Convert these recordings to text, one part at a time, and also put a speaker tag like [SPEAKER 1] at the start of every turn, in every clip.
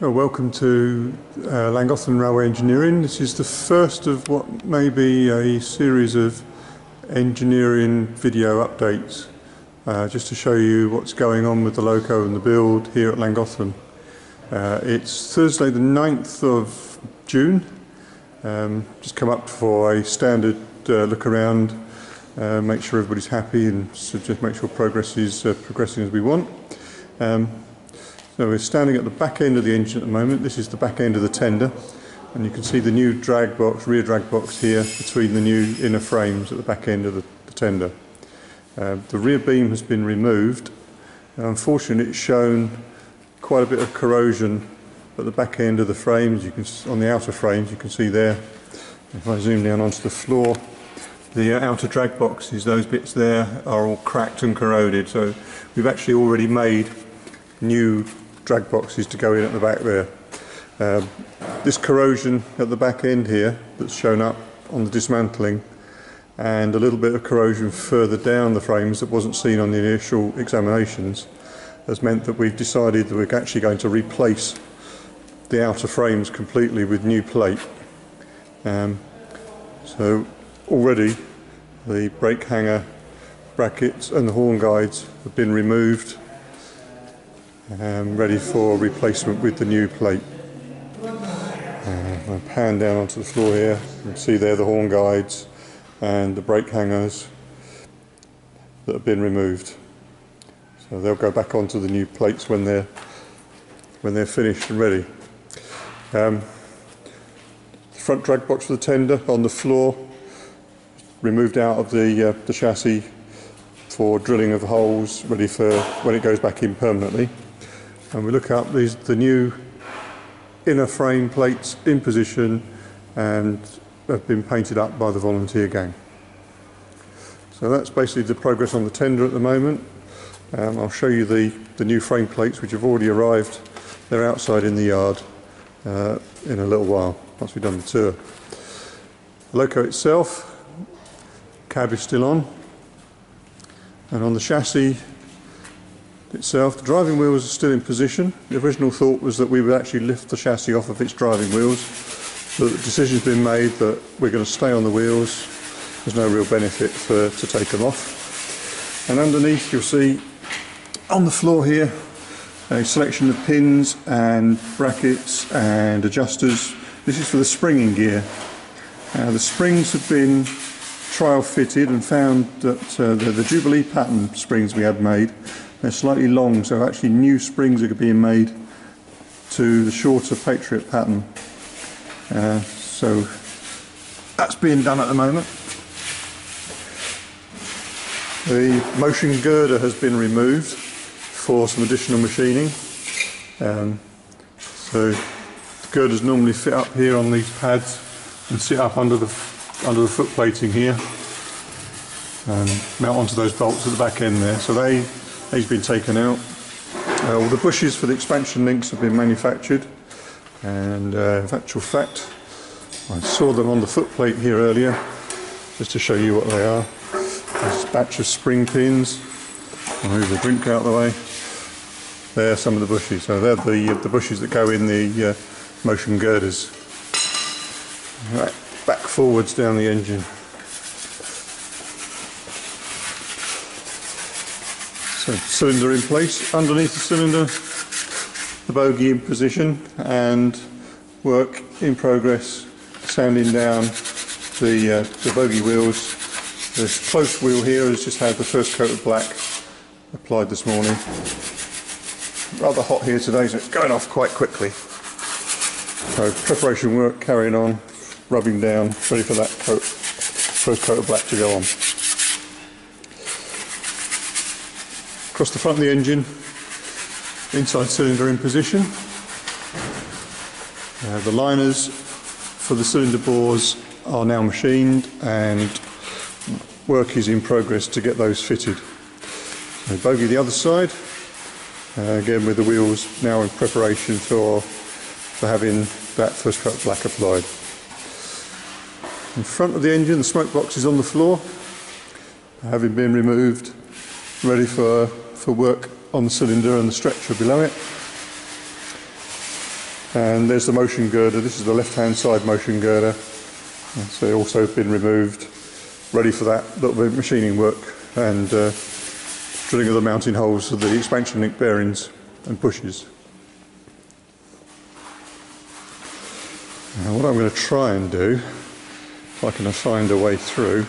[SPEAKER 1] Welcome to Llangollen Railway Engineering. This is the first of what may be a series of engineering video updates, just to show you what's going on with the loco and the build here at Llangollen. It's Thursday the 9th of June. Just come up for a standard look around, make sure everybody's happy and just make sure progress is progressing as we want. So we're standing at the back end of the engine at the moment. This is the back end of the tender, and you can see the new drag box, rear drag box here between the new inner frames at the back end of the tender. The rear beam has been removed. Unfortunately, it's shown quite a bit of corrosion at the back end of the frames. You can, on the outer frames, you can see there. If I zoom down onto the floor, the outer drag boxes, those bits there, are all cracked and corroded. So we've actually already made new drag boxes to go in at the back there. This corrosion at the back end here that's shown up on the dismantling, and a little bit of corrosion further down the frames that wasn't seen on the initial examinations, has meant that we've decided that we're actually going to replace the outer frames completely with new plate. So already the brake hanger brackets and the horn guides have been removed, ready for replacement with the new plate. I'll pan down onto the floor here. You can see there the horn guides and the brake hangers that have been removed. So they'll go back onto the new plates when they're finished and ready. The front drag box for the tender on the floor, removed out of the chassis for drilling of holes, ready for when it goes back in permanently. And we look up, these the new inner frame plates in position and have been painted up by the volunteer gang. So that's basically the progress on the tender at the moment. I'll show you the new frame plates which have already arrived. They're outside in the yard in a little while, once we've done the tour. The loco itself, cab is still on, and on the chassis itself, the driving wheels are still in position. The original thought was that we would actually lift the chassis off of its driving wheels, but the decision's been made that we're going to stay on the wheels. There's no real benefit to take them off. And underneath you'll see on the floor here a selection of pins and brackets and adjusters. This is for the springing gear. The springs have been trial fitted and found that the Jubilee pattern springs we had made, they're slightly long, so actually new springs are being made to the shorter Patriot pattern. So that's being done at the moment. The motion girder has been removed for some additional machining. So the girders normally fit up here on these pads and sit up under the foot plating here and mount onto those bolts at the back end there. So they've been taken out. All the bushes for the expansion links have been manufactured, and in actual fact I saw them on the foot plate here earlier, just to show you what they are. There's a batch of spring pins. I'll move the drink out of the way. There are some of the bushes, so they're the bushes that go in the motion girders. Right, back forwards down the engine. So cylinder in place, underneath the cylinder the bogie in position, and work in progress sanding down the bogie wheels. This close wheel here has just had the first coat of black applied this morning. Rather hot here today, so it's going off quite quickly. So preparation work carrying on, rubbing down, ready for that first coat of black to go on. Across the front of the engine, inside cylinder in position. The liners for the cylinder bores are now machined, and work is in progress to get those fitted. So bogie the other side, again with the wheels now in preparation for having that first coat of black applied. In front of the engine, the smoke box is on the floor, having been removed, ready for work on the cylinder and the stretcher below it. And there's the motion girder. This is the left-hand side motion girder. So it's also been removed, ready for that little bit of machining work and drilling of the mounting holes for the expansion link bearings and pushes. Now what I'm going to try and do, if I can find a way through,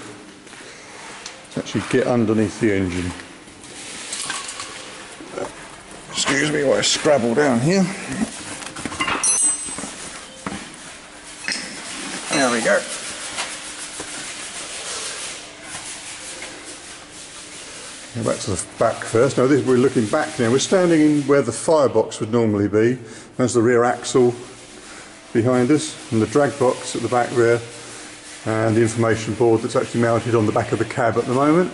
[SPEAKER 1] is actually get underneath the engine. Excuse me while I scrabble down here. There we go. Go back to the back first. Now we're looking back now. We're standing in where the firebox would normally be. There's the rear axle behind us and the drag box at the back there and the information board that's actually mounted on the back of the cab at the moment.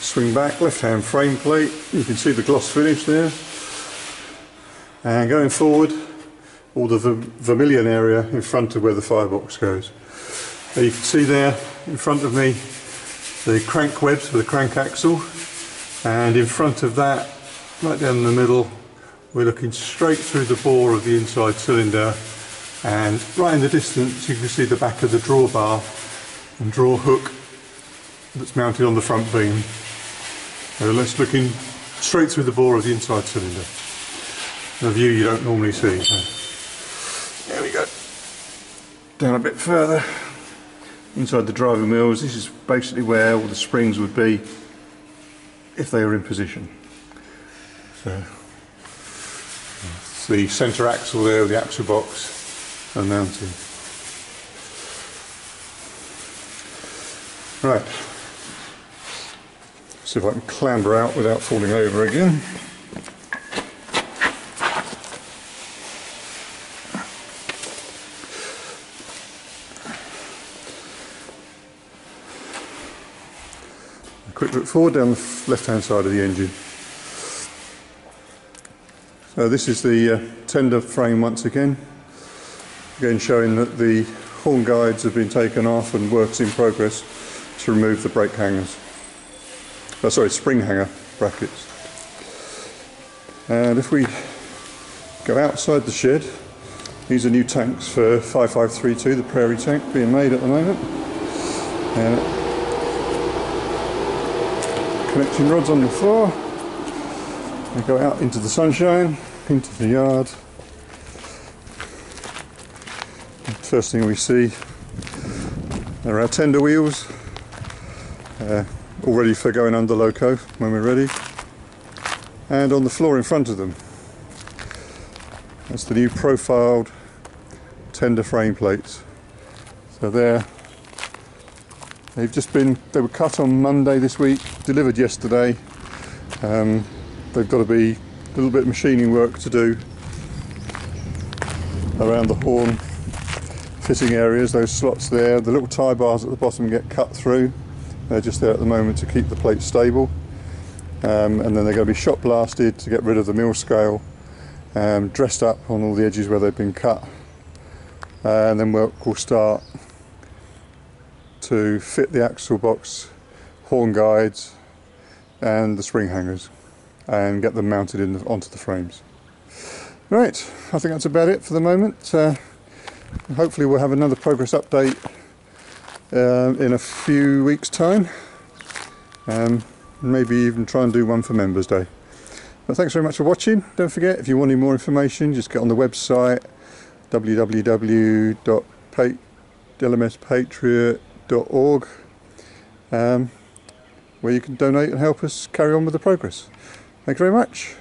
[SPEAKER 1] Swing back, left hand frame plate. You can see the gloss finish there. And going forward, all the vermilion area in front of where the firebox goes. Now you can see there in front of me the crank webs for the crank axle, and in front of that, right down in the middle, we're looking straight through the bore of the inside cylinder, and right in the distance you can see the back of the drawbar and draw hook that's mounted on the front beam. So that's looking straight through the bore of the inside cylinder. A view you don't normally see. So there we go. Down a bit further. Inside the driving wheels, this is basically where all the springs would be if they were in position. So it's the centre axle there, the axle box and mounting. Right. See if I can clamber out without falling over again. Quick look forward down the left hand side of the engine. So this is the tender frame once again showing that the horn guides have been taken off and work's in progress to remove the brake hangers. Oh, sorry, spring hanger brackets. And if we go outside the shed, these are new tanks for 5532, the Prairie tank being made at the moment. Connecting rods on the floor. We go out into the sunshine, into the yard. First thing we see are our tender wheels, all ready for going under loco when we're ready. And on the floor in front of them, that's the new profiled tender frame plates. So they were cut on Monday this week, delivered yesterday. They've got to be a little bit of machining work to do around the horn fitting areas, those slots there. The little tie bars at the bottom get cut through. They're just there at the moment to keep the plate stable. And then they're going to be shot blasted to get rid of the mill scale, dressed up on all the edges where they've been cut. And then work will start to fit the axle box, horn guides and the spring hangers and get them mounted onto the frames. Right, I think that's about it for the moment. Hopefully we'll have another progress update in a few weeks' time. Maybe even try and do one for Members Day. But thanks very much for watching. Don't forget, if you want any more information, just get on the website www.lmspatriot.org, where you can donate and help us carry on with the progress. Thank you very much.